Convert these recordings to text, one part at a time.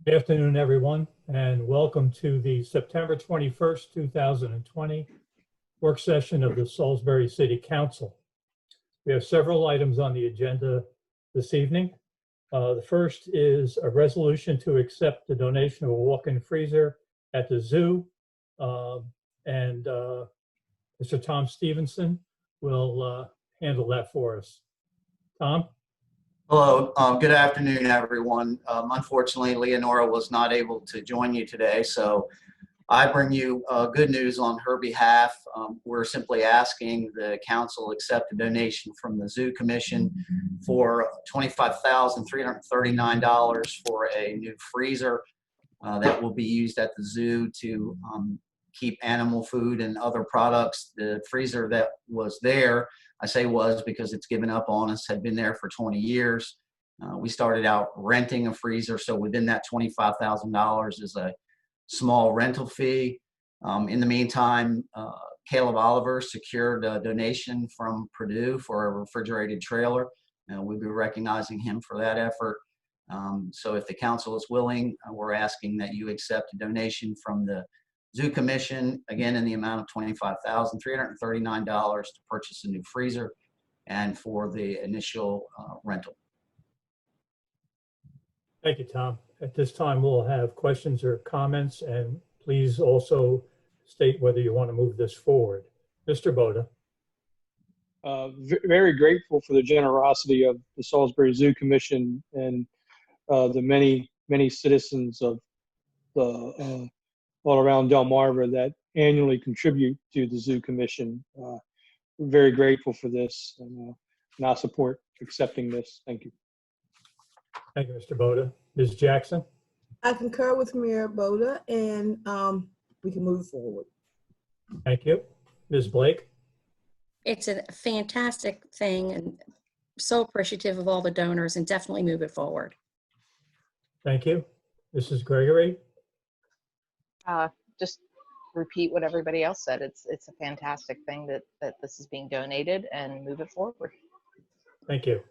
Good afternoon, everyone, and welcome to the September 21st, 2020 work session of the Salisbury City Council. We have several items on the agenda this evening. The first is a resolution to accept the donation of a walk-in freezer at the zoo. Mr. Tom Stevenson will handle that for us. Tom? Hello, good afternoon, everyone. Unfortunately, Leonora was not able to join you today, so I bring you good news on her behalf. We're simply asking the council accept a donation from the Zoo Commission for $25,339 for a new freezer that will be used at the zoo to keep animal food and other products. The freezer that was there, I say was because it's given up on us, had been there for 20 years. We started out renting a freezer, so within that $25,000 is a small rental fee. In the meantime, Caleb Oliver secured a donation from Purdue for a refrigerated trailer. We'll be recognizing him for that effort. So if the council is willing, we're asking that you accept a donation from the Zoo Commission, again in the amount of $25,339 to purchase a new freezer and for the initial rental. Thank you, Tom. At this time, we'll have questions or comments, and please also state whether you want to move this forward. Mr. Boda. Very grateful for the generosity of the Salisbury Zoo Commission and the many citizens of the all around Delmarva that annually contribute to the Zoo Commission. We're very grateful for this, and I support accepting this. Thank you. Thank you, Mr. Boda. Ms. Jackson? I concur with Mayor Boda, and we can move forward. Thank you. Ms. Blake? It's a fantastic thing, and so appreciative of all the donors, and definitely move it forward. Thank you. Mrs. Gregory? Just repeat what everybody else said. It's a fantastic thing that this is being donated, and move it forward. Thank you.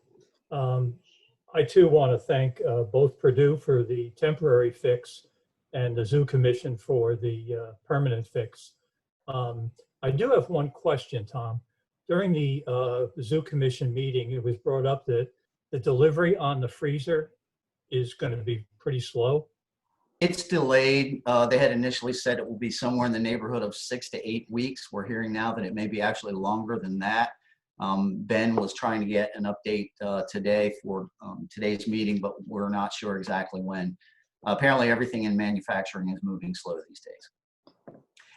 I too want to thank both Purdue for the temporary fix and the Zoo Commission for the permanent fix. I do have one question, Tom. During the Zoo Commission meeting, it was brought up that the delivery on the freezer is going to be pretty slow. It's delayed. They had initially said it will be somewhere in the neighborhood of 6 to 8 weeks. We're hearing now that it may be actually longer than that. Ben was trying to get an update today for today's meeting, but we're not sure exactly when. Apparently everything in manufacturing is moving slow these days.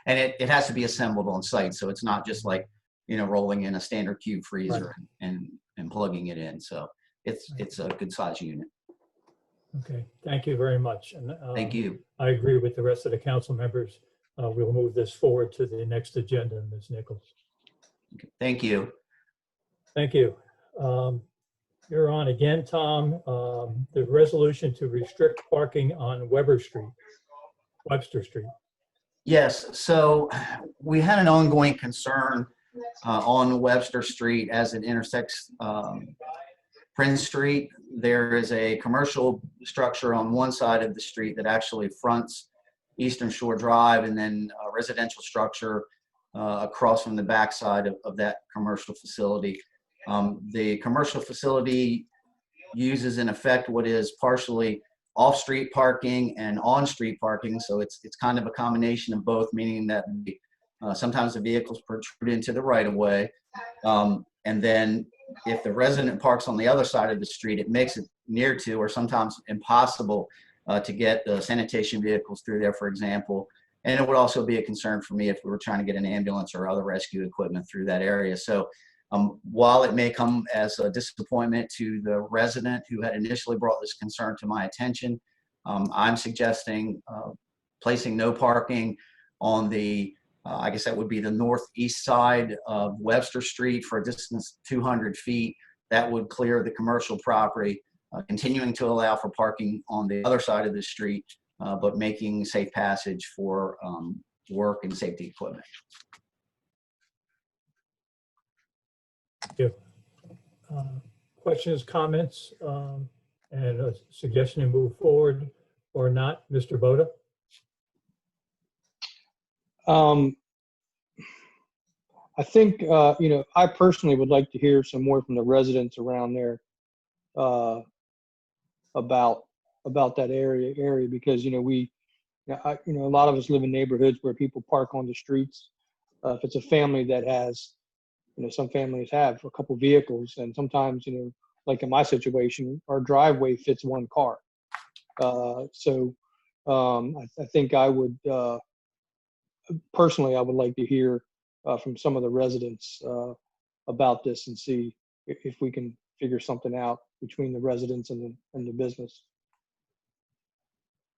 And it has to be assembled on site, so it's not just like, you know, rolling in a standard cube freezer and plugging it in. So it's a good size unit. Okay, thank you very much. And thank you. I agree with the rest of the council members. We'll move this forward to the next agenda, Ms. Nichols. Okay, thank you. Thank you. You're on again, Tom. The resolution to restrict parking on Webster Street. Yes, so we had an ongoing concern on Webster Street as it intersects Prince Street. There is a commercial structure on one side of the street that actually fronts Eastern Shore Drive, and then a residential structure across from the backside of that commercial facility. The commercial facility uses in effect what is partially off-street parking and on-street parking, so it's kind of a combination of both, meaning that sometimes the vehicles protrude into the right-of-way, and then if the resident parks on the other side of the street, it makes it near to or sometimes impossible to get the sanitation vehicles through there, for example. And it would also be a concern for me if we were trying to get an ambulance or other rescue equipment through that area. So while it may come as a disappointment to the resident who had initially brought this concern to my attention, I'm suggesting placing no parking on the I guess that would be the northeast side of Webster Street for a distance 200 feet. That would clear the commercial property, continuing to allow for parking on the other side of the street, but making safe passage for work and safety equipment. Thank you. Questions, comments, and a suggestion to move forward or not? Mr. Boda? I think, I personally would like to hear some more from the residents around there about that area because, a lot of us live in neighborhoods where people park on the streets. If it's a family that has, some families have a couple vehicles, and sometimes, like in my situation, our driveway fits one car. I think I would, personally, I would like to hear from some of the residents about this and see if we can figure something out between the residents and the business.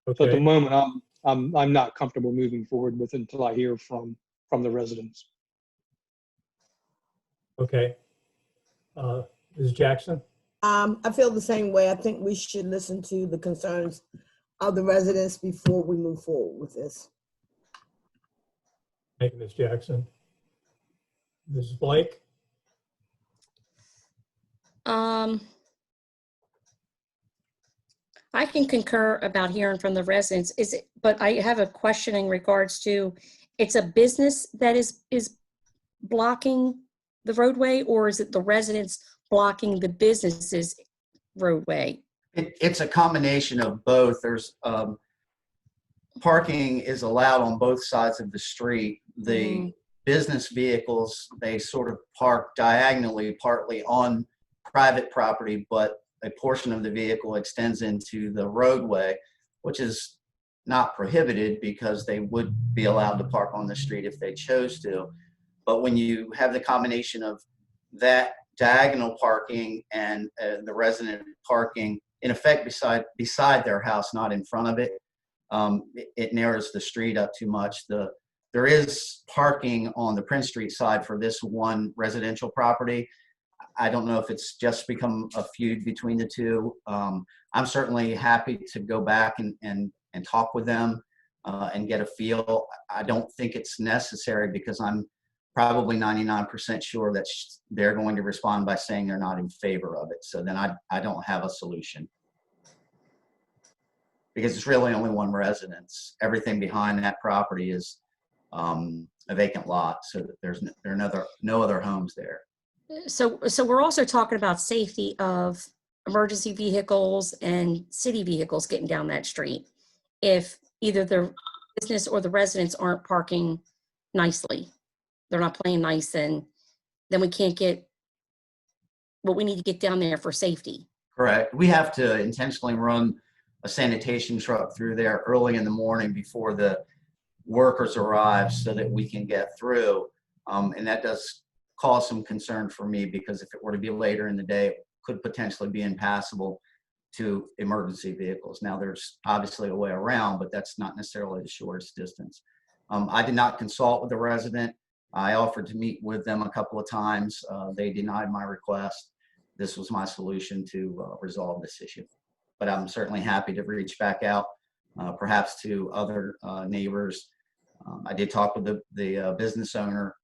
So at the Okay, moment, I'm not comfortable moving forward with it until I hear from the residents. okay. Ms. Jackson? I feel the same way. I think we should listen to the concerns of the residents before we move forward with this. Thank you, Ms. Jackson. Mrs. Blake? I can concur about hearing from the residents. But I have a question in regards to, it's a business that is blocking the roadway, or is it the residents blocking the business's roadway? It's a combination of both. There's parking is allowed on both sides of the street. The business vehicles, they sort of park diagonally, partly on private property, but a portion of the vehicle extends into the roadway, which is not prohibited because they would be allowed to park on the street if they chose to. But when you have the combination of that diagonal parking and the resident parking, in effect, beside their house, not in front of it, it narrows the street up too much. There is parking on the Prince Street side for this one residential property. I don't know if it's just become a feud between the two. I'm certainly happy to go back and talk with them and get a feel. I don't think it's necessary because I'm probably 99% sure that they're going to respond by saying they're not in favor of it. So then I don't have a solution. Because it's really only one residence. Everything behind that property is a vacant lot, so that there are no other homes there. So we're also talking about safety of emergency vehicles and city vehicles getting down that street. If either the business or the residents aren't parking nicely, they're not playing nice, and then we can't get what we need to get down there for safety. Correct. We have to intentionally run a sanitation truck through there early in the morning before the workers arrive so that we can get through. And that does cause some concern for me because if it were to be later in the day, it could potentially be impassable to emergency vehicles. Now there's obviously a way around, but that's not necessarily the shortest distance. I did not consult with the resident. I offered to meet with them a couple of times. They denied my request. This was my solution to resolve this issue. But I'm certainly happy to reach back out, perhaps to other neighbors. I did talk with the business owner.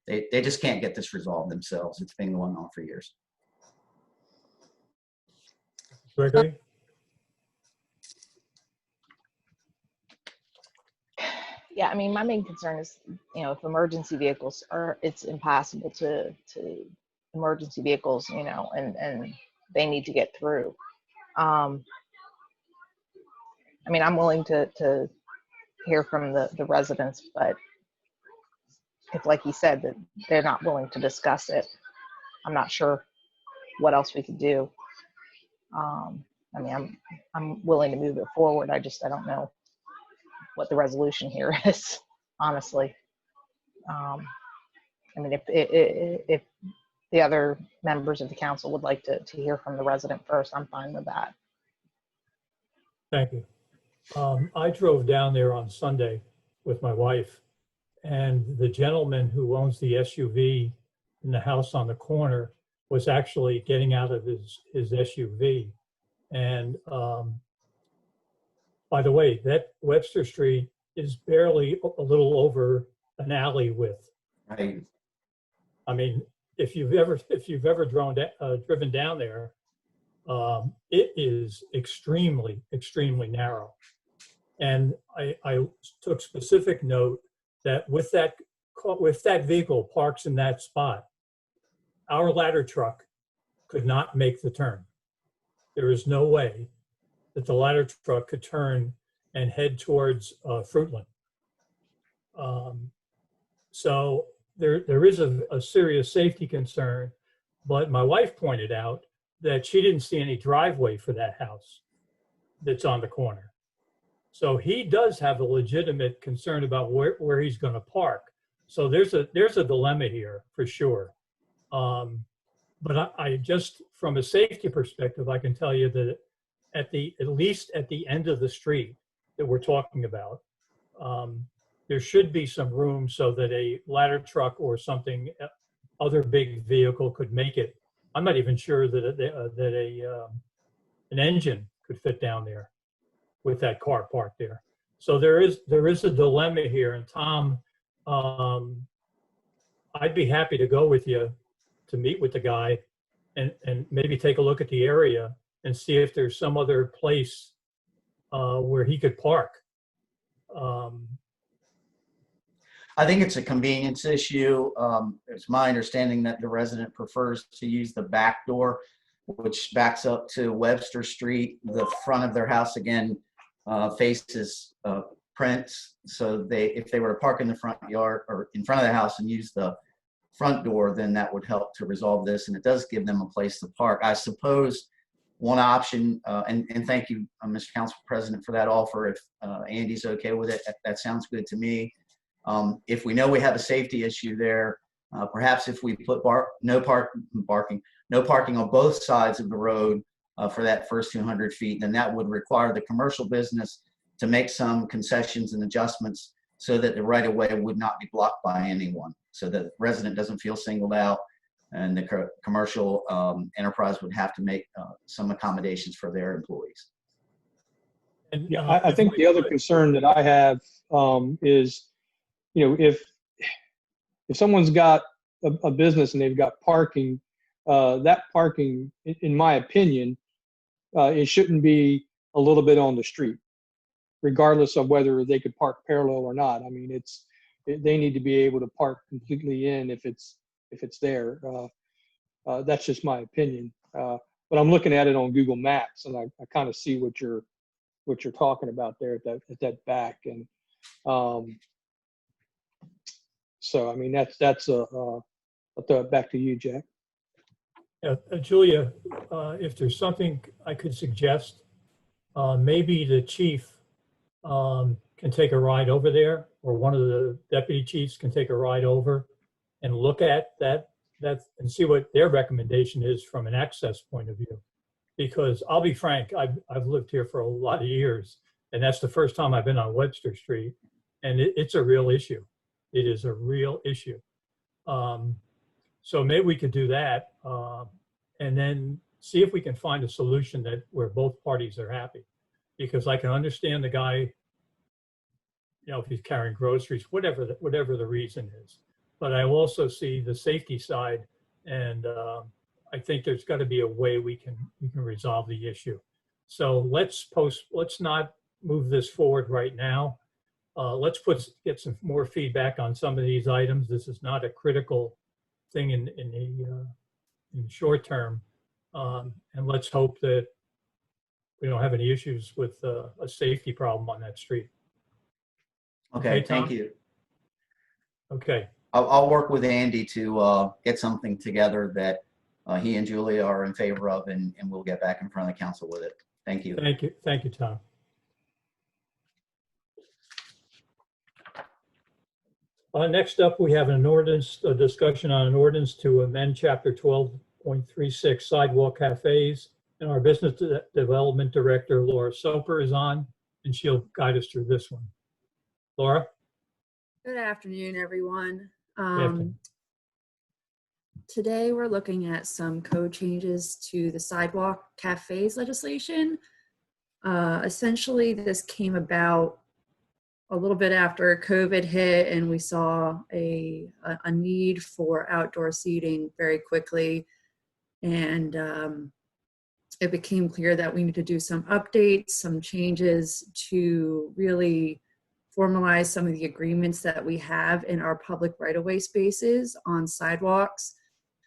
They just can't get this resolved themselves. It's been going on for years. Gregory? Yeah, I mean, my main concern is, if emergency vehicles it's impossible to emergency vehicles, and they need to get through. I mean, I'm willing to hear from the residents, but if, like he said, that they're not willing to discuss it, I'm not sure what else we could do. I mean, I'm willing to move it forward. I don't know what the resolution here is, honestly. I mean, if the other members of the council would like to hear from the resident first, I'm fine with that. Thank you. I drove down there on Sunday with my wife, and the gentleman who owns the SUV in the house on the corner was actually getting out of his SUV. And by the way, that Webster Street is barely a little over an alley width. Right. I mean, if you've ever driven down there, It is extremely, extremely narrow. And I took specific note that with that vehicle parks in that spot, our ladder truck could not make the turn. There is no way that the ladder truck could turn and head towards Fruitland. So there is a serious safety concern, but my wife pointed out that she didn't see any driveway for that house that's on the corner. So he does have a legitimate concern about where he's going to park. So there's a dilemma here for sure. But I just, from a safety perspective, I can tell you that at least at the end of the street that we're talking about, there should be some room so that a ladder truck or something, other big vehicle could make it. I'm not even sure that an engine could fit down there with that car parked there. So there is a dilemma here. And Tom, I'd be happy to go with you to meet with the guy and maybe take a look at the area and see if there's some other place where he could park. I think it's a convenience issue. It's my understanding that the resident prefers to use the back door, which backs up to Webster Street. The front of their house, again, faces Prince. So if they were to park in the front yard or in front of the house and use the front door, then that would help to resolve this. And it does give them a place to park. I suppose one option, and thank you, Mr. Council President, for that offer. If Andy's okay with it, that sounds good to me. If we know we have a safety issue there, perhaps if we put no parking on both sides of the road for that first 200 feet, then that would require the commercial business to make some concessions and adjustments so that the right-of-way would not be blocked by anyone, so that the resident doesn't feel singled out, and the commercial enterprise would have to make some accommodations for their employees. And, Yeah, I think the other concern that I have is, if someone's got a business and they've got parking, that parking, in my opinion, it shouldn't be a little bit on the street, regardless of whether they could park parallel or not. I mean, they need to be able to park completely in if it's there. That's just my opinion. But I'm looking at it on Google Maps, and I kind of see what you're talking about there at that back. And so, I mean, that's I'll throw it back to you, Jack. Julia, if there's something I could suggest, maybe the chief can take a ride over there, or one of the deputy chiefs can take a ride over and look at that and see what their recommendation is from an access point of view. Because I'll be frank, I've lived here for a lot of years, and that's the first time I've been on Webster Street, and it's a real issue. It is a real issue. So maybe we could do that, and then see if we can find a solution where both parties are happy. Because I can understand the guy, if he's carrying groceries, whatever the reason is. But I also see the safety side, and I think there's got to be a way we can resolve the issue. So let's not move this forward right now. Let's get some more feedback on some of these items. This is not a critical thing in the short term, and let's hope that we don't have any issues with a safety problem on that street. Okay, Okay, Tom? thank you. Okay. I'll work with Andy to get something together that he and Julia are in favor of, and we'll get back in front of the council with it. Thank you. Thank you, Tom. Next up, we have a discussion on an ordinance to amend Chapter 12.36 sidewalk cafes, and our Business Development Director, Laura Soper, is on, and she'll guide us through this one. Laura? Good afternoon, everyone. afternoon. Today, we're looking at some code changes to the sidewalk cafes legislation. Essentially, this came about a little bit after COVID hit, and we saw a need for outdoor seating very quickly. And it became clear that we need to do some updates, some changes to really formalize some of the agreements that we have in our public right-of-way spaces on sidewalks,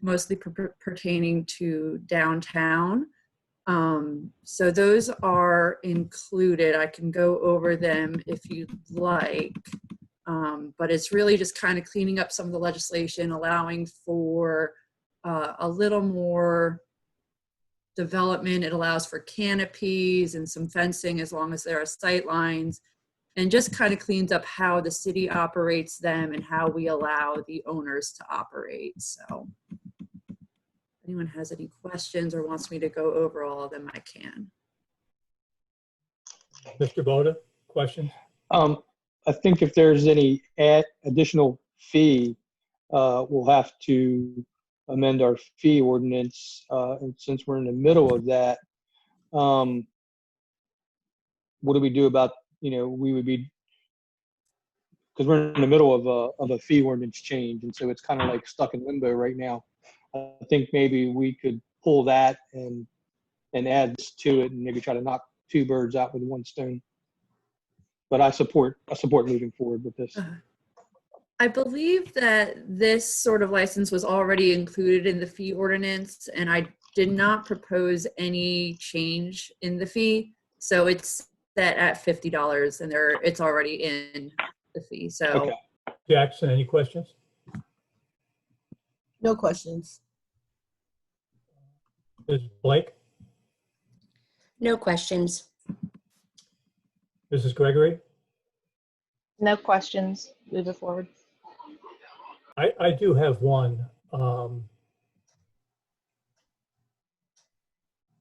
mostly pertaining to downtown. So those are included. I can go over them if you'd like, but it's really just kind of cleaning up some of the legislation, allowing for a little more development. It allows for canopies and some fencing as long as there are sight lines, and just kind of cleans up how the city operates them and how we allow the owners to operate. So if anyone has any questions or wants me to go over all of them, I can. Mr. Boda, questions? I think if there's any additional fee, we'll have to amend our fee ordinance. And since we're in the middle of that, what do we do about, we would be, because we're in the middle of a fee ordinance change, and so it's kind of like stuck in limbo right now. I think maybe we could pull that and add this to it, and maybe try to knock two birds out with one stone. But I support moving forward with this. I believe that this sort of license was already included in the fee ordinance, and I did not propose any change in the fee. So it's set at $50, and it's already in the fee. So Okay. Jackson, any questions? No questions. Ms. Blake? No questions. Mrs. Gregory? No questions. Move it forward. I do have one.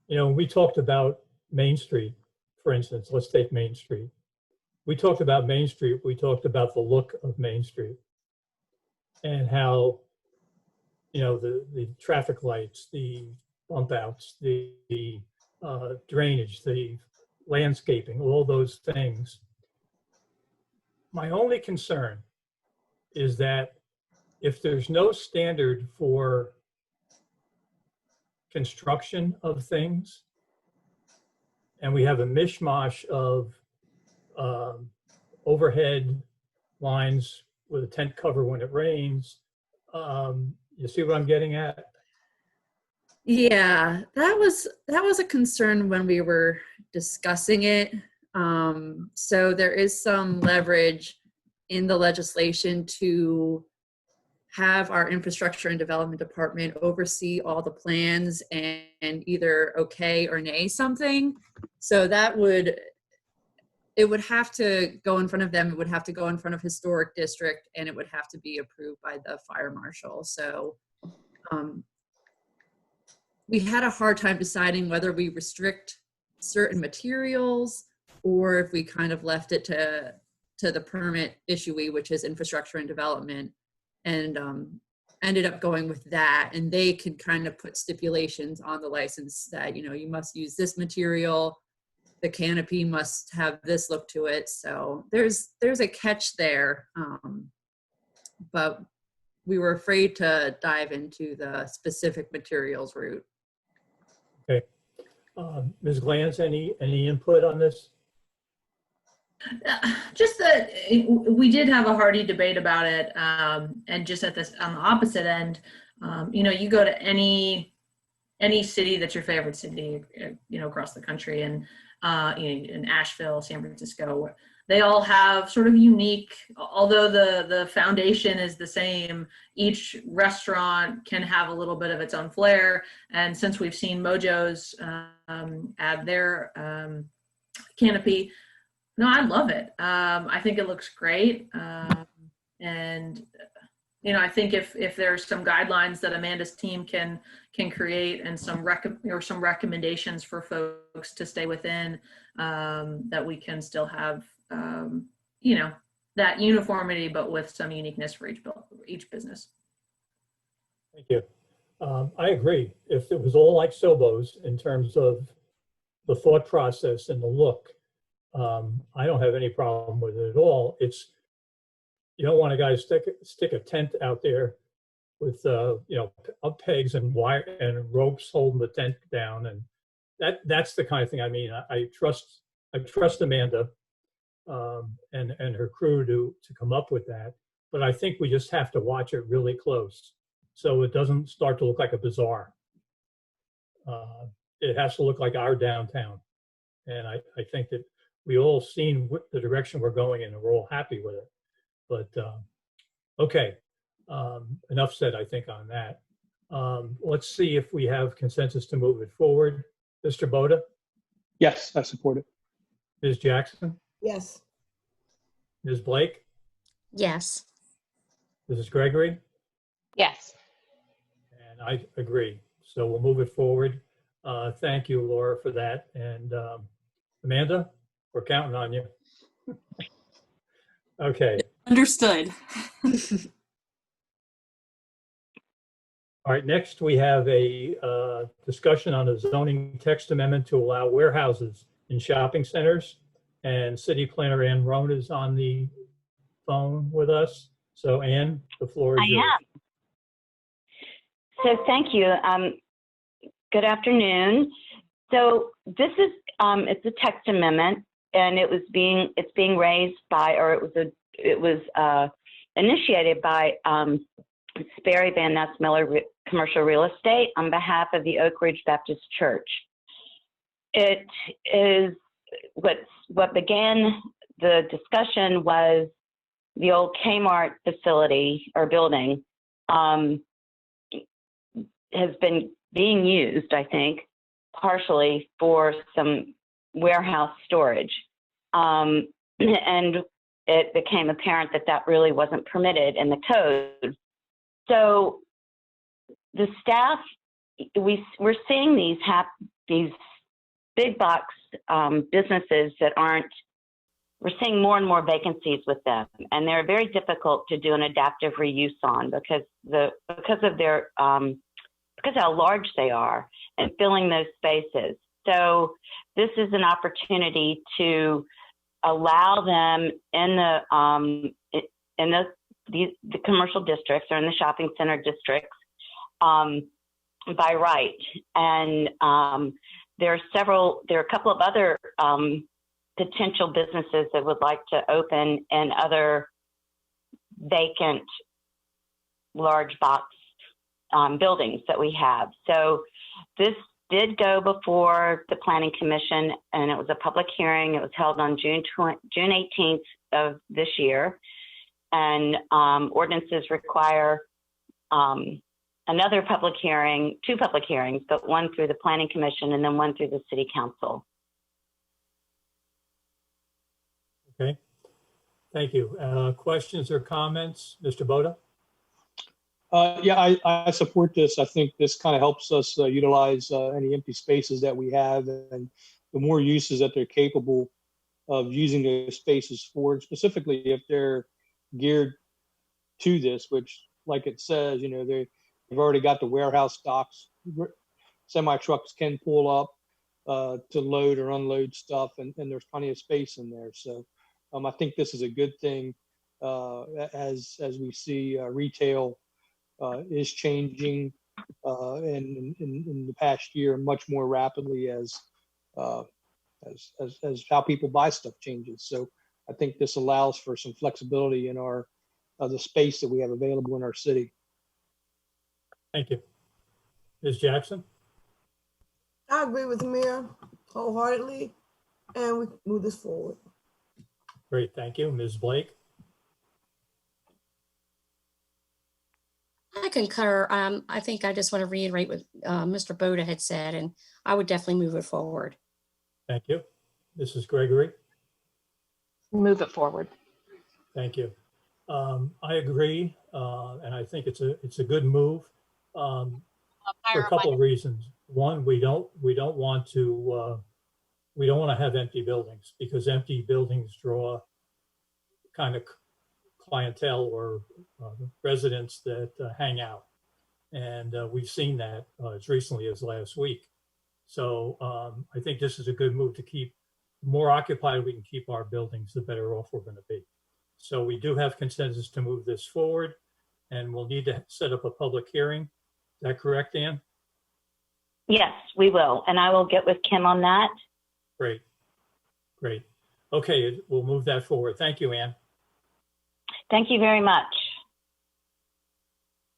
We talked about Main Street, for instance. Let's take Main Street. We talked about Main Street. We talked about the look of Main Street and how, the traffic lights, the bump outs, the drainage, the landscaping, all those things. My only concern is that if there's no standard for construction of things, and we have a mishmash of overhead lines with a tent cover when it rains, you see what I'm getting at? yeah, that was a concern when we were discussing it. So there is some leverage in the legislation to have our infrastructure and development department oversee all the plans and either okay or nay something. So it would have to go in front of them. It would have to go in front of historic district, and it would have to be approved by the fire marshal. So we had a hard time deciding whether we restrict certain materials or if we kind of left it to the permit issuee, which is infrastructure and development, and ended up going with that. And they could kind of put stipulations on the license that, you must use this material, the canopy must have this look to it. So there's a catch there, but we were afraid to dive into the specific materials route. Okay. Ms. Glanz, any input on this? Just that we did have a hearty debate about it, and just on the opposite end, you go to any city that's your favorite city, across the country, and in Asheville, San Francisco, they all have sort of unique, although the foundation is the same, each restaurant can have a little bit of its own flair. And since we've seen Mojo's add their canopy, no, I love it. I think it looks great. And, I think if there's some guidelines that Amanda's team can create and some recommendations for folks to stay within, that we can still have, that uniformity, but with some uniqueness for each business. Thank you. I agree. If it was all like Sobo's in terms of the thought process and the look, I don't have any problem with it at all. You don't want a guy to stick a tent out there with up pegs and wire and ropes holding the tent down, and that's the kind of thing. I mean, I trust Amanda and her crew to come up with that. But I think we just have to watch it really close so it doesn't start to look like a bazaar. It has to look like our downtown. And I think that we all seen what the direction we're going in and we're all happy with it. But okay, enough said, I think, on that. Let's see if we have consensus to move it forward. Mr. Boda, Yes, I support it. Ms. Jackson, Yes. Ms. Blake, Yes. Mrs. Gregory, Yes. and I agree. So we'll move it forward. Thank you, Laura, for that. And Amanda, we're counting on you. Okay. Understood. All right, next we have a discussion on a zoning text amendment to allow warehouses in shopping centers. And City Planner Ann Roan is on the phone with us. So Ann, the floor is yours. I am. So thank you. Good afternoon. So this is it's a text amendment, and it's being raised by, or it was initiated by Sperry Van Ness Miller Commercial Real Estate on behalf of the Oak Ridge Baptist Church. It is what began the discussion was the old Kmart facility or building has been being used, I think, partially for some warehouse storage. And it became apparent that that really wasn't permitted in the code. So the staff, we're seeing these big box businesses that we're seeing more and more vacancies with them, and they're very difficult to do an adaptive reuse on because how large they are and filling those spaces. So this is an opportunity to allow them in the commercial districts or in the shopping center districts by right. And there are a couple of other potential businesses that would like to open in other vacant large box buildings that we have. So this did go before the Planning Commission, and it was a public hearing. It was held on June 18th of this year. And ordinances require another public hearing, 2 public hearings, but one through the Planning Commission and then one through the City Council. Okay, thank you. Questions or comments, Mr. Boda? Yeah, I support this. I think this kind of helps us utilize any empty spaces that we have, and the more uses that they're capable of using those spaces for, specifically if they're geared to this, which, like it says, they've already got the warehouse docks. Semi trucks can pull up to load or unload stuff, and there's plenty of space in there. So I think this is a good thing as we see retail is changing in the past year much more rapidly as how people buy stuff changes. So I think this allows for some flexibility in our the space that we have available in our city. Thank you. Ms. Jackson? I agree with the mayor wholeheartedly, and we move this forward. Great, thank you. Ms. Blake? I concur. I think I just want to reiterate what Mr. Boda had said, and I would definitely move it forward. Thank you. Mrs. Gregory? Move it forward. Thank you. I agree, and I think it's a good move for a couple of reasons. One, we don't want to have empty buildings, because empty buildings draw kind of clientele or residents that hang out, and we've seen that as recently as last week. So I think this is a good move to keep the more occupied we can keep our buildings, the better off we're going to be. So we do have consensus to move this forward, and we'll need to set up a public hearing. Is that correct, Ann? Yes, we will. And I will get with Kim on that. Great, great. Okay, we'll move that forward. Thank you, Ann. Thank you very much.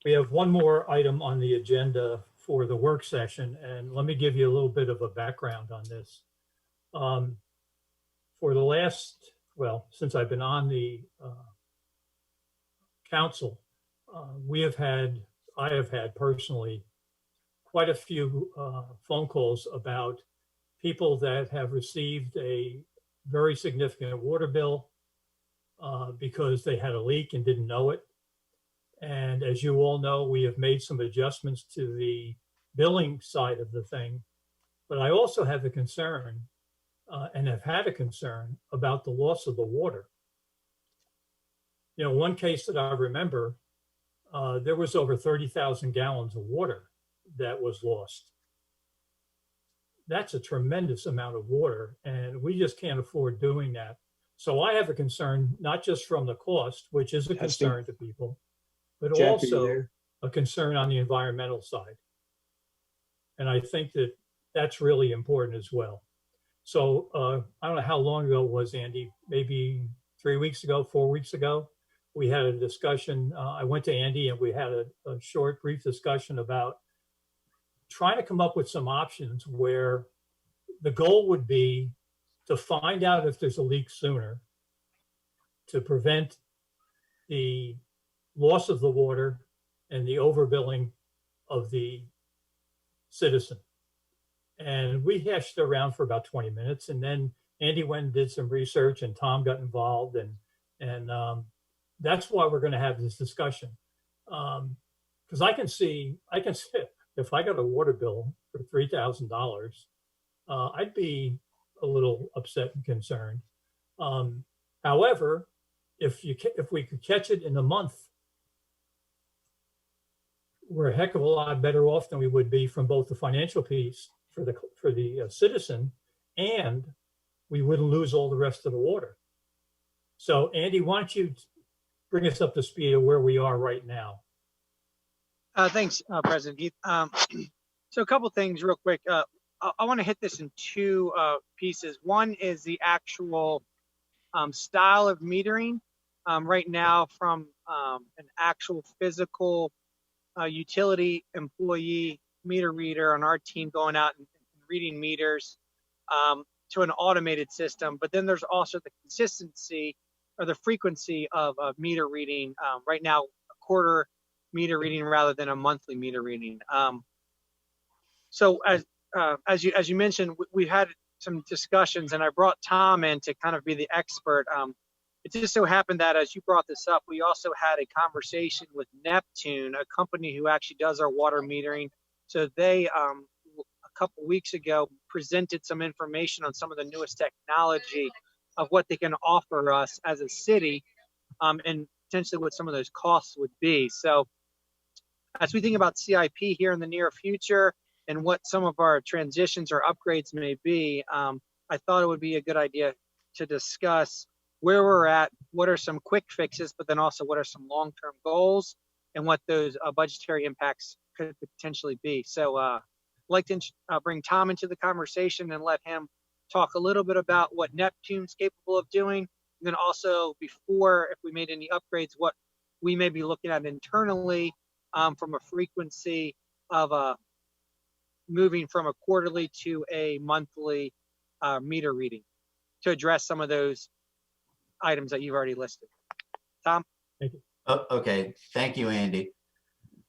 We have one more item on the agenda for the work session, and let me give you a little bit of a background on this. For the last, well, since I've been on the council, I have had personally quite a few phone calls about people that have received a very significant water bill because they had a leak and didn't know it. And as you all know, we have made some adjustments to the billing side of the thing. But I also have a concern and have had a concern about the loss of the water. You know, one case that I remember, there was over 30,000 gallons of water that was lost. That's a tremendous amount of water, and we just can't afford doing that. So I have a concern, not just from the cost, which is a concern to people, but Jack, are you also there? a concern on the environmental side. And I think that that's really important as well. So I don't know how long ago it was, Andy, maybe 3 weeks ago, 4 weeks ago, we had a discussion. I went to Andy and we had a short, brief discussion about trying to come up with some options where the goal would be to find out if there's a leak sooner, to prevent the loss of the water and the overbilling of the citizen. And we hashed it around for about 20 minutes. And then Andy went and did some research and Tom got involved. And that's why we're going to have this discussion. Because I can see if I got a water bill for $3,000, I'd be a little upset and concerned. However, if we could catch it in a month, we're a heck of a lot better off than we would be from both the financial piece for the citizen, and we wouldn't lose all the rest of the water. So Andy, why don't you bring us up to speed of where we are right now? Thanks, President Heath. So a couple things real quick. I want to hit this in two pieces. One is the actual style of metering. Right now, from an actual physical utility employee meter reader on our team going out and reading meters to an automated system. But then there's also the consistency or the frequency of meter reading. Right now, a quarter meter reading rather than a monthly meter reading. So as you mentioned, we had some discussions, and I brought Tom in to kind of be the expert. It just so happened that as you brought this up, we also had a conversation with Neptune, a company who actually does our water metering. So they, a couple weeks ago, presented some information on some of the newest technology of what they can offer us as a city, and potentially what some of those costs would be. So as we think about CIP here in the near future and what some of our transitions or upgrades may be, I thought it would be a good idea to discuss where we're at, what are some quick fixes, but then also what are some long-term goals and what those budgetary impacts could potentially be. So I'd like to bring Tom into the conversation and let him talk a little bit about what Neptune's capable of doing. And then also before, if we made any upgrades, what we may be looking at internally from a frequency of moving from a quarterly to a monthly meter reading to address some of those items that you've already listed. Tom? Thank you. Okay, thank you, Andy.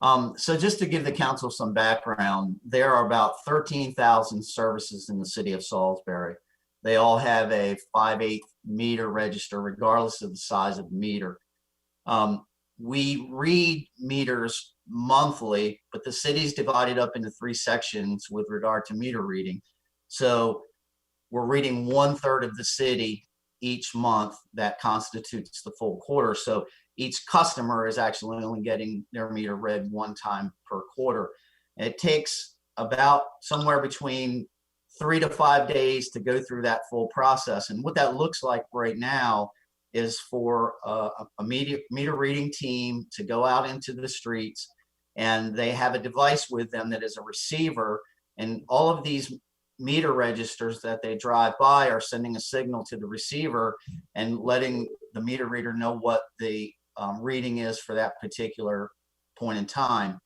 So just to give the council some background, there are about 13,000 services in the city of Salisbury. They all have a 5/8 meter register, regardless of the size of the meter. We read meters monthly, but the city's divided up into 3 sections with regard to meter reading. So we're reading 1/3 of the city each month. That constitutes the full quarter. So each customer is actually only getting their meter read 1 time per quarter. And it takes about somewhere between 3 to 5 days to go through that full process. And what that looks like right now is for a meter reading team to go out into the streets, and they have a device with them that is a receiver, And all of these meter registers that they drive by are sending a signal to the receiver and letting the meter reader know what the reading is for that particular point in time.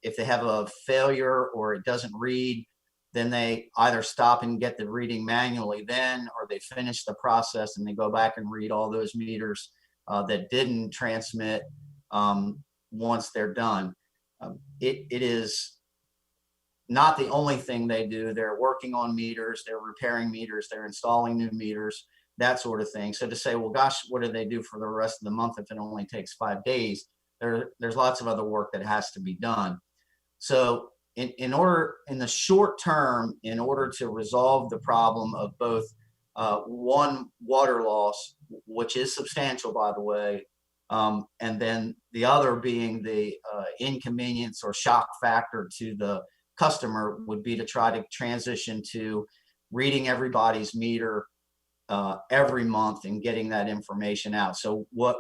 If they have a failure or it doesn't read, then they either stop and get the reading manually then, or they finish the process and they go back and read all those meters that didn't transmit once they're done. It is not the only thing they do. They're working on meters, they're repairing meters, they're installing new meters, that sort of thing. So to say, well, gosh, what do they do for the rest of the month if it only takes 5 days? There's lots of other work that has to be done. So in the short term, in order to resolve the problem of both one, water loss, which is substantial, by the way, and then the other being the inconvenience or shock factor to the customer, would be to try to transition to reading everybody's meter every month and getting that information out. So what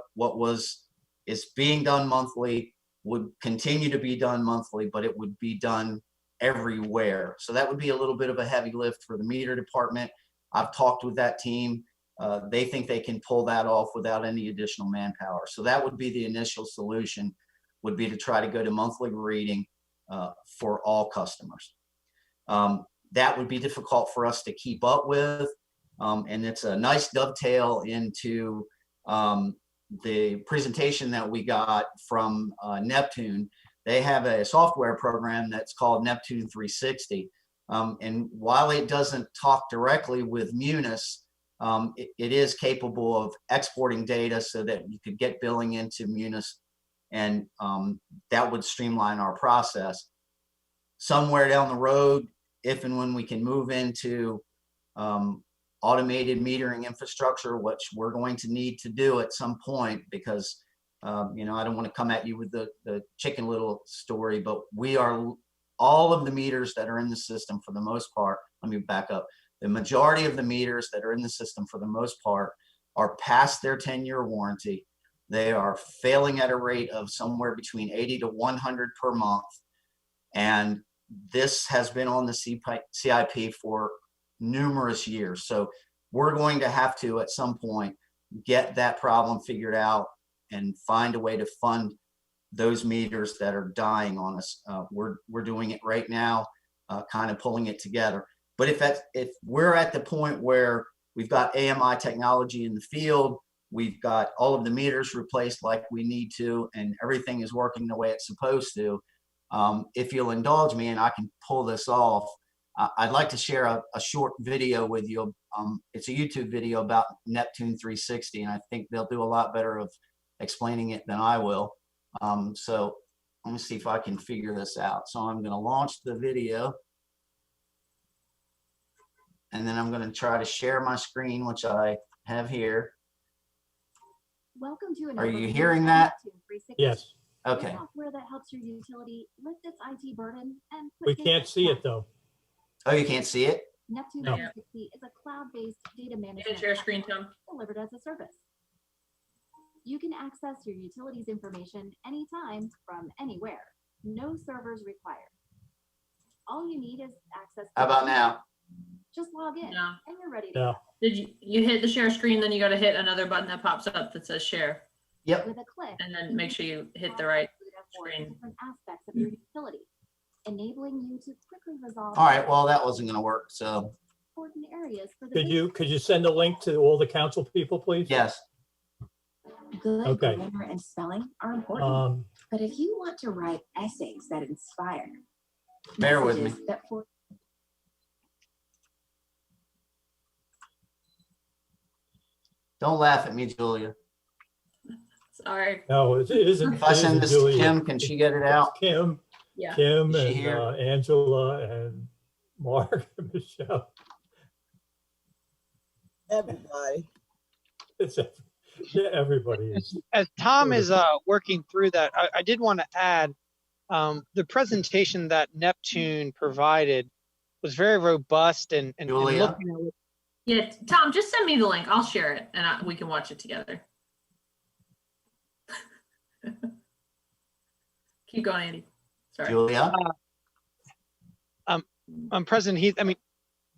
is being done monthly would continue to be done monthly, but it would be done everywhere. So that would be a little bit of a heavy lift for the meter department. I've talked with that team. They think they can pull that off without any additional manpower. So that would be the initial solution, would be to try to go to monthly reading for all customers. That would be difficult for us to keep up with. And it's a nice dovetail into the presentation that we got from Neptune. They have a software program that's called Neptune 360. And while it doesn't talk directly with Munis, it is capable of exporting data so that you could get billing into Munis, and that would streamline our process. Somewhere down the road, if and when we can move into automated metering infrastructure, which we're going to need to do at some point, because you know, I don't want to come at you with the Chicken Little story, but we are, all of the meters that are in the system for the most part, let me back up. The majority of the meters that are in the system for the most part are past their 10-year warranty. They are failing at a rate of somewhere between 80 to 100 per month. And this has been on the CIP for numerous years. So we're going to have to, at some point, get that problem figured out and find a way to fund those meters that are dying on us. We're doing it right now, kind of pulling it together. But if we're at the point where we've got AMI technology in the field, we've got all of the meters replaced like we need to, and everything is working the way it's supposed to, if you'll indulge me and I can pull this off, I'd like to share a short video with you. It's a YouTube video about Neptune 360, and I think they'll do a lot better of explaining it than I will. So let me see if I can figure this out. So I'm going to launch the video, and then I'm going to try to share my screen, which I have here. Welcome to an Are you hearing that? Yes. Okay. Software that helps your utility lift its IT burden and We can't see it though. Oh, you can't see it? Neptune No. 360 is a cloud-based data management Hit share screen, Tom. delivered as a service. You can access your utilities information anytime from anywhere. No servers required. All you need is access. How about now? Just log in No. and you're ready to No. go. Did you hit the share screen, then you got to hit another button that pops up that says share, Yep. With a click, and then make sure you hit the right for screen. different aspects of your utility, enabling you to quickly resolve All right. Well, that wasn't going to work. So important areas for the Could you send a link to all the council people, please? yes. Good Okay. grammar and spelling are important, but if you want to write essays that inspire, Bear with me. messages that for Don't laugh at me, Julia. Sorry. No, it isn't. If I it send isn't this to Julia. Kim, can she get it out? It's Kim, Yeah. Kim Is she and here? Angela and Mark and Michelle. Everybody. It's yeah, everybody is. As Tom is working through that, I did want to add the presentation that Neptune provided was very robust and Julia? looking at Yeah, Tom, just send me the link. I'll share it, and we can watch it together. Keep going, Andy. Sorry. Julia? President Heath, I mean,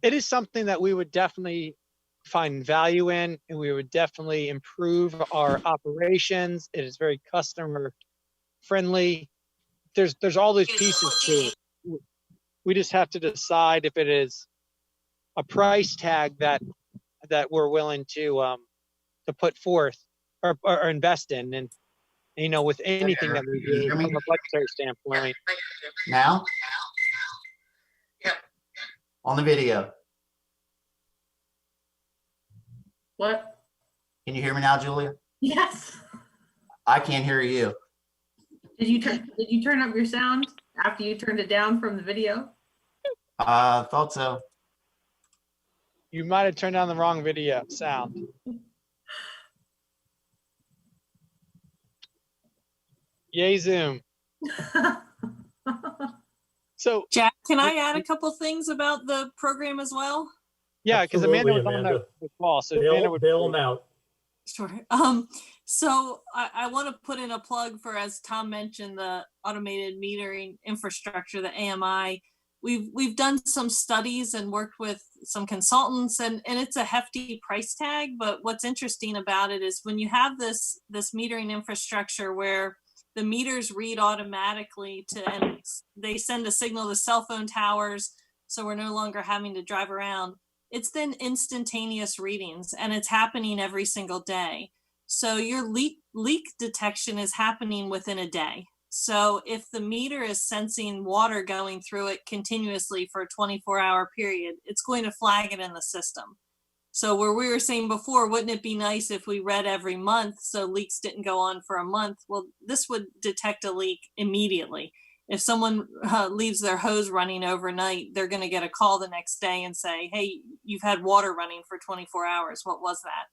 it is something that we would definitely find value in, and we would definitely improve our operations. It is very customer friendly. There's all these pieces to it. We just have to decide if it is a price tag that we're willing to put forth or invest in. And you know, with anything that we do from a budgetary standpoint. Now? On the video. What? Can you hear me now, Julia? Yes. I can't hear you. Did you turn up your sound after you turned it down from the video? Thought so. You might have turned on the wrong video sound. Yay, Zoom. So Jack, can I add a couple things about the program as well? yeah, because Amanda was Absolutely, on Amanda. the call, so Amanda would Bail them out. Sure. So I want to put in a plug for, as Tom mentioned, the automated metering infrastructure, the AMI. We've done some studies and worked with some consultants, and it's a hefty price tag. But what's interesting about it is when you have this metering infrastructure where the meters read automatically and they send a signal to cell phone towers, so we're no longer having to drive around. It's then instantaneous readings, and it's happening every single day. So your leak detection is happening within a day. So if the meter is sensing water going through it continuously for a 24-hour period, it's going to flag it in the system. So where we were saying before, wouldn't it be nice if we read every month so leaks didn't go on for a month? Well, this would detect a leak immediately. If someone leaves their hose running overnight, they're going to get a call the next day and say, hey, you've had water running for 24 hours. What was that?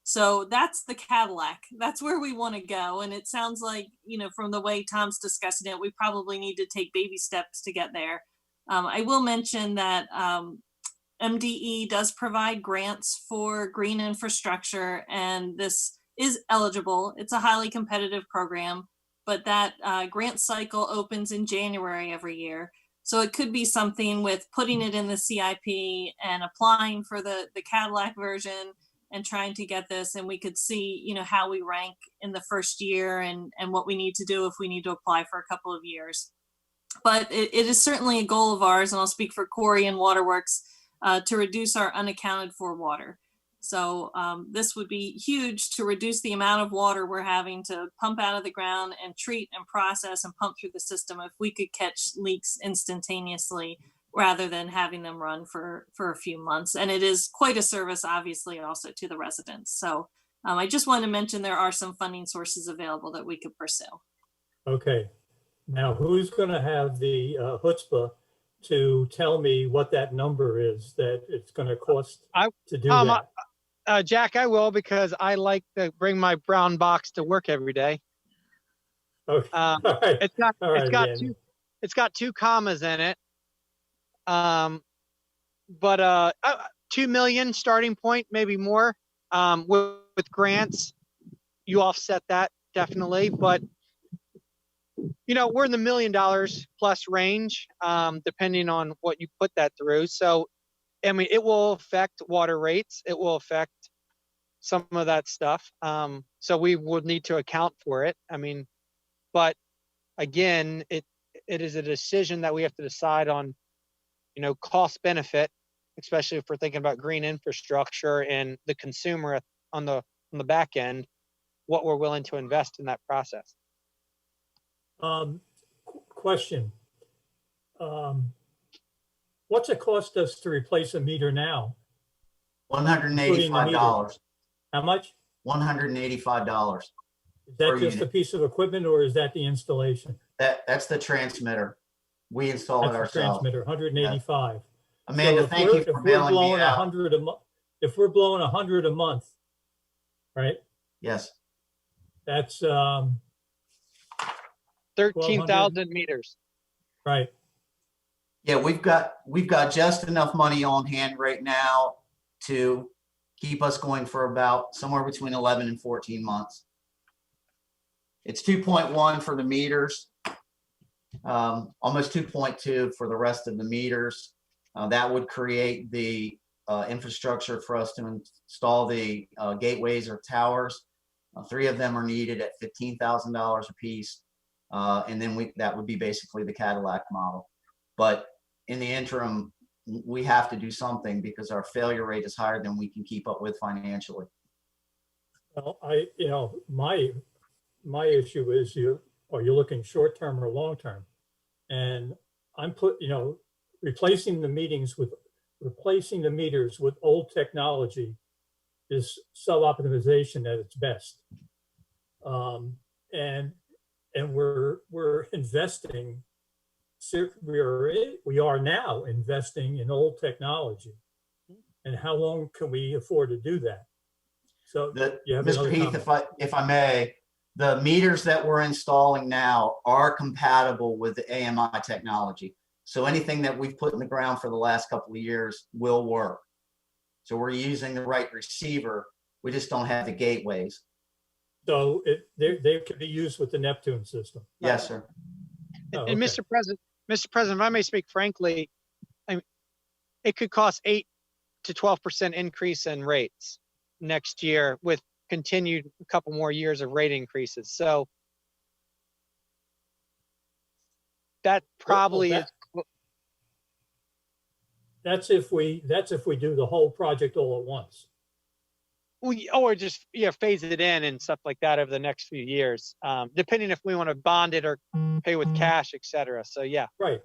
So that's the Cadillac. That's where we want to go. And it sounds like, you know, from the way Tom's discussing it, we probably need to take baby steps to get there. I will mention that MDE does provide grants for green infrastructure, and this is eligible. It's a highly competitive program, but that grant cycle opens in January every year. So it could be something with putting it in the CIP and applying for the Cadillac version and trying to get this, and we could see, you know, how we rank in the first year and what we need to do if we need to apply for a couple of years. But it is certainly a goal of ours, and I'll speak for Corey and Waterworks, to reduce our unaccounted for water. So this would be huge to reduce the amount of water we're having to pump out of the ground and treat and process and pump through the system if we could catch leaks instantaneously rather than having them run for a few months. And it is quite a service, obviously, also to the residents. So I just want to mention there are some funding sources available that we could pursue. Okay. Now, who's going to have the chutzpah to tell me what that number is that it's going to cost to do that? Jack, I will, because I like to bring my brown box to work every day. Okay. All right. It's got two commas in it. But 2 million starting point, maybe more. With grants, you offset that definitely, but you know, we're in the $1 million plus range, depending on what you put that through. So, I mean, it will affect water rates. It will affect some of that stuff. So we would need to account for it. I mean, but again, it is a decision that we have to decide on, you know, cost benefit, especially if we're thinking about green infrastructure and the consumer on the back end, what we're willing to invest in that process. Question. What's it cost us to replace a meter now? $185. How much? $185. Is that just a piece of equipment, or is that the installation? That's the transmitter. We install it ourselves. Transmitter, 185. Yeah. Amanda, so thank you for bailing me out. If we're blowing 100 a month, right? Yes. That's 13,000 meters. Right. Yeah, we've got just enough money on hand right now to keep us going for about somewhere between 11 and 14 months. It's 2.1 for the meters, almost 2.2 for the rest of the meters. That would create the infrastructure for us to install the gateways or towers. 3 of them are needed at $15,000 a piece. And then that would be basically the Cadillac model. But in the interim, we have to do something because our failure rate is higher than we can keep up with financially. Well, my issue is are you looking short term or long term? And I'm replacing the meters with old technology is suboptimization at its best. And we're investing. We are now investing in old technology. And how long can we afford to do that? So Mr. Heath, if I may, the meters that we're installing now are compatible with the AMI technology. So anything that we've put in the ground for the last couple of years will work. So we're using the right receiver. We just don't have the gateways. So they could be used with the Neptune system. Yes, sir. Oh, And okay. Mr. President, if I may speak frankly, it could cost 8 to 12% increase in rates next year with continued a couple more years of rate increases. So that probably is. That's if we do the whole project all at once. Or just phase it in and stuff like that over the next few years, depending if we want to bond it or pay with cash, et cetera. So yeah. Right.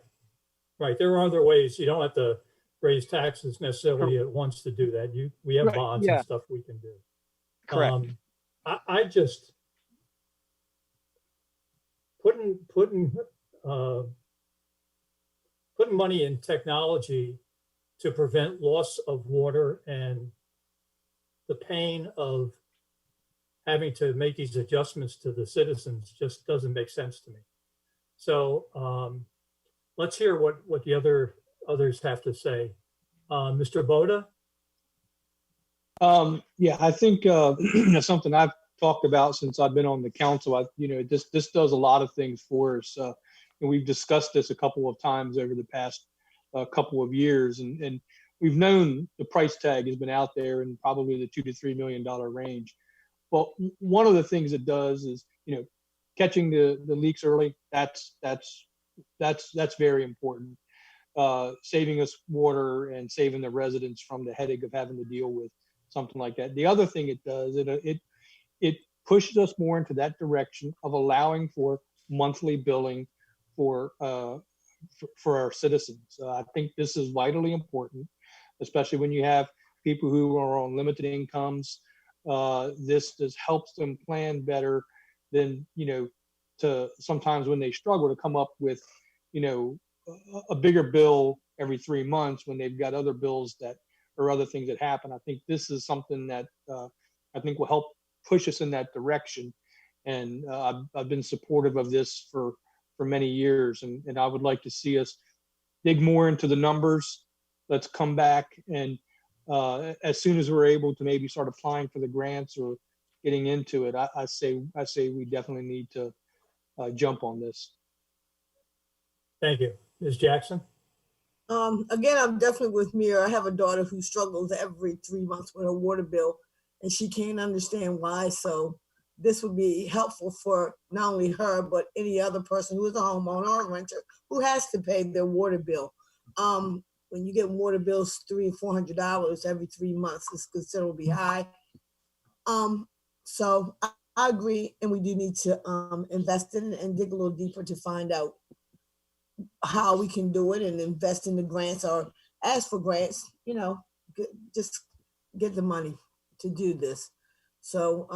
There are other ways. You don't have to raise taxes necessarily at once to do that. We have bonds and stuff we can do. Correct. I just putting money in technology to prevent loss of water and the pain of having to make these adjustments to the citizens just doesn't make sense to me. So let's hear what the others have to say. Mr. Boda? I think something I've talked about since I've been on the council. This does a lot of things for us. And we've discussed this a couple of times over the past couple of years, and we've known the price tag has been out there in probably the $2 to $3 million range. Well, one of the things it does is catching the leaks early. That's very important. Saving us water and saving the residents from the headache of having to deal with something like that. The other thing it does, it pushes us more into that direction of allowing for monthly billing for our citizens. I think this is vitally important, especially when you have people who are on limited incomes. This helps them plan better than, to sometimes when they struggle to come up with, a bigger bill every 3 months when they've got other bills that or other things that happen. I think this is something that I think will help push us in that direction. And I've been supportive of this for many years, and I would like to see us dig more into the numbers. Let's come back and as soon as we're able to maybe start applying for the grants or getting into it, I say we definitely need to jump on this. Thank you. Ms. Jackson? Again, I'm definitely with Mira. I have a daughter who struggles every 3 months with her water bill, and she can't understand why. So this would be helpful for not only her, but any other person who is a homeowner or a renter who has to pay their water bill. When you get water bills $300 or $400 every 3 months, it's considerably high. So I agree, and we do need to invest in it and dig a little deeper to find out how we can do it and invest in the grants or ask for grants, just get the money to do this. So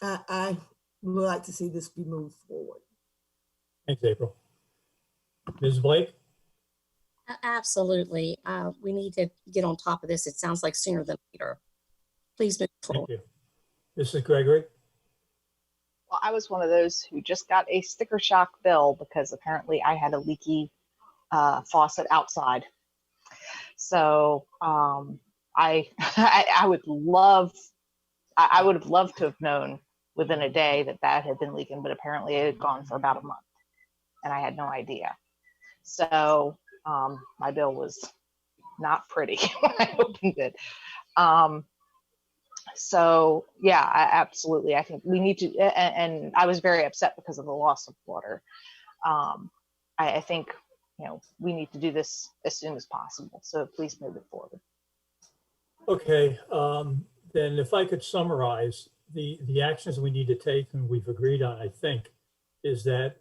I would like to see this be moved forward. Thanks, April. Ms. Blake? Absolutely. We need to get on top of this. It sounds like sooner than later. Please move forward. Thank you. Mrs. Gregory? Well, I was one of those who just got a sticker shock bill because apparently I had a leaky faucet outside. So I would have loved to have known within a day that had been leaking, but apparently it had gone for about a month and I had no idea. So My bill was not pretty when I opened it. So yeah, absolutely. I think we need to, and I was very upset because of the loss of water. I think, we need to do this as soon as possible. So please move it forward. Okay, then if I could summarize the actions we need to take and we've agreed on, I think, is that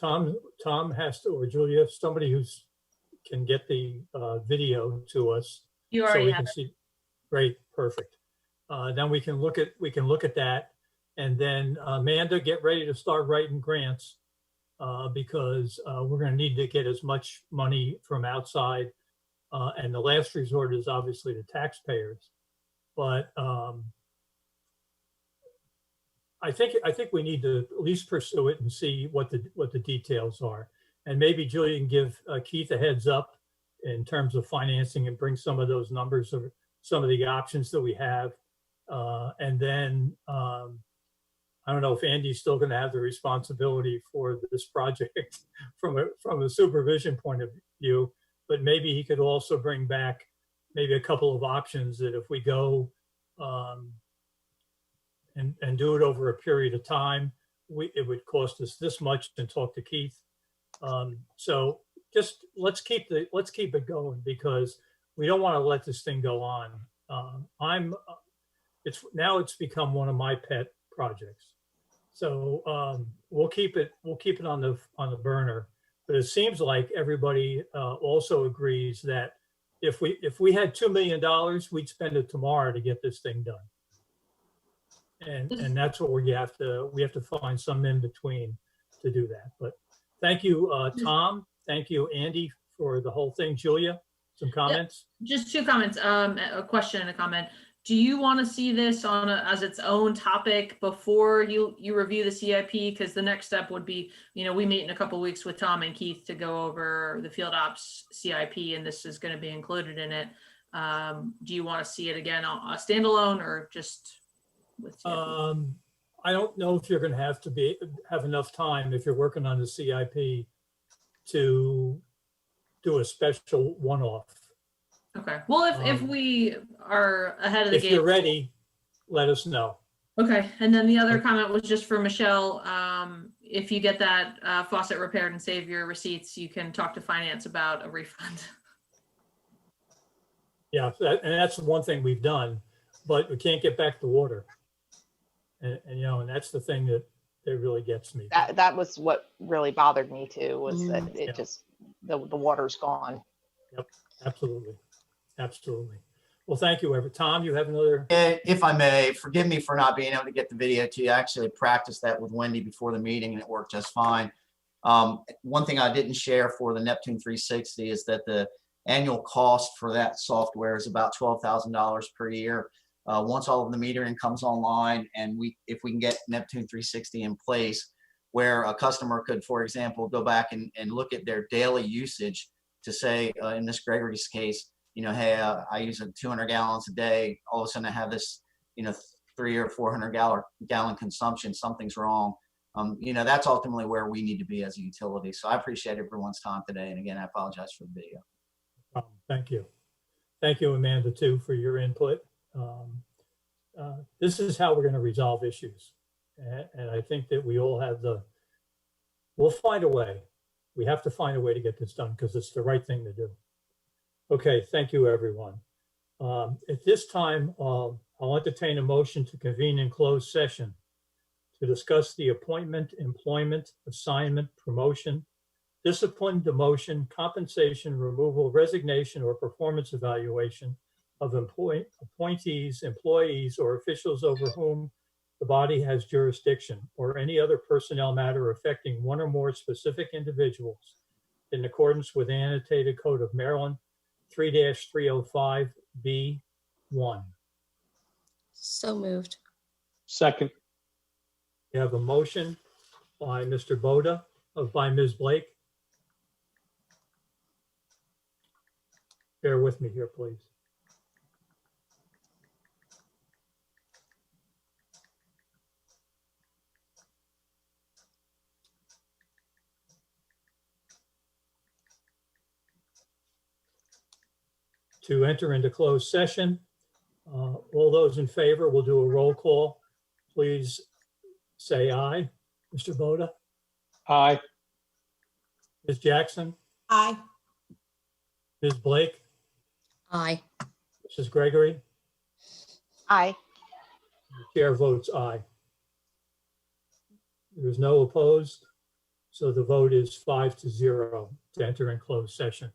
Tom has to, or Julia, somebody who's can get the video to us. You so already we have can it. see. Great, perfect. Then we can look at that, and then Amanda, get ready to start writing grants because we're going to need to get as much money from outside, and the last resort is obviously the taxpayers. But I think we need to at least pursue it and see what the details are, and maybe Julia can give Keith a heads up in terms of financing and bring some of those numbers or some of the options that we have. And then I don't know if Andy's still going to have the responsibility for this project from a supervision point of view, but maybe he could also bring back maybe a couple of options that if we go and do it over a period of time, it would cost us this much, and talk to Keith. So just let's keep it going, because we don't want to let this thing go on. It's become one of my pet projects. So we'll keep it on the burner. But it seems like everybody also agrees that if we had $2 million, we'd spend it tomorrow to get this thing done. And that's what we have to find some in between to do that. But thank you, Tom. Thank you, Andy, for the whole thing. Julia, some comments? Just two comments, a question and a comment. Do you want to see this as its own topic before you review the CIP? Because the next step would be, we meet in a couple of weeks with Tom and Keith to go over the field ops CIP, and this is going to be included in it. Do you want to see it again, a standalone, or just with CIP? I don't know if you're going to have enough time if you're working on the CIP to do a special one-off. Okay. Well, if we are ahead of the game. If you're ready, let us know. Okay. And then the other comment was just for Michelle. If you get that faucet repaired and save your receipts, you can talk to finance about a refund. Yeah, and that's the one thing we've done, but we can't get back the water. And that's the thing that really gets me. That was what really bothered me too, was that it just, the water's gone. Yep, absolutely. Absolutely. Well, thank you, Everett. Tom, you have another? If I may, forgive me for not being able to get the video to you. I actually practiced that with Wendy before the meeting and it worked just fine. One thing I didn't share for the Neptune 360 is that the annual cost for that software is about $12,000 per year. Once all of the metering comes online, and if we can get Neptune 360 in place, where a customer could, for example, go back and look at their daily usage to say, in this Gregory's case, hey, I use 200 gallons a day. All of a sudden I have this, 300 or 400 gallon consumption. Something's wrong. That's ultimately where we need to be as a utility. So I appreciate everyone's time today. And again, I apologize for the video. Thank you. Thank you, Amanda, too, for your input. This is how we're going to resolve issues. And I think that we all have we'll find a way. We have to find a way to get this done because it's the right thing to do. Okay, thank you, everyone. At this time, I'll entertain a motion to convene in closed session to discuss the appointment, employment, assignment, promotion, discipline, demotion, compensation, removal, resignation, or performance evaluation of appointees, employees, or officials over whom the body has jurisdiction, or any other personnel matter affecting one or more specific individuals in accordance with the annotated code of Maryland 3-305B1. So moved. Second. You have a motion by Mr. Boda, by Ms. Blake. Bear with me here, please. to enter into closed session. All those in favor, we'll do a roll call. Please say aye. Mr. Boda, Aye. Ms. Jackson, Aye. Ms. Blake, Aye. Mrs. Gregory. Aye. The chair votes aye. There is no opposed, so the vote is 5-0 to enter in closed session.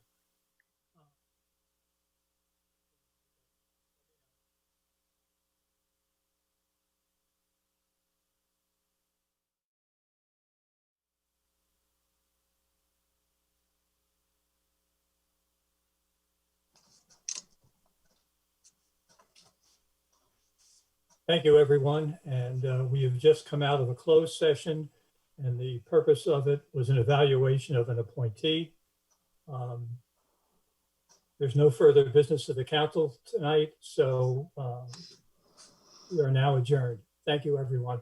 Thank you, everyone. And we have just come out of a closed session, and the purpose of it was an evaluation of an appointee. There's no further business of the council tonight, so we are now adjourned. Thank you, everyone.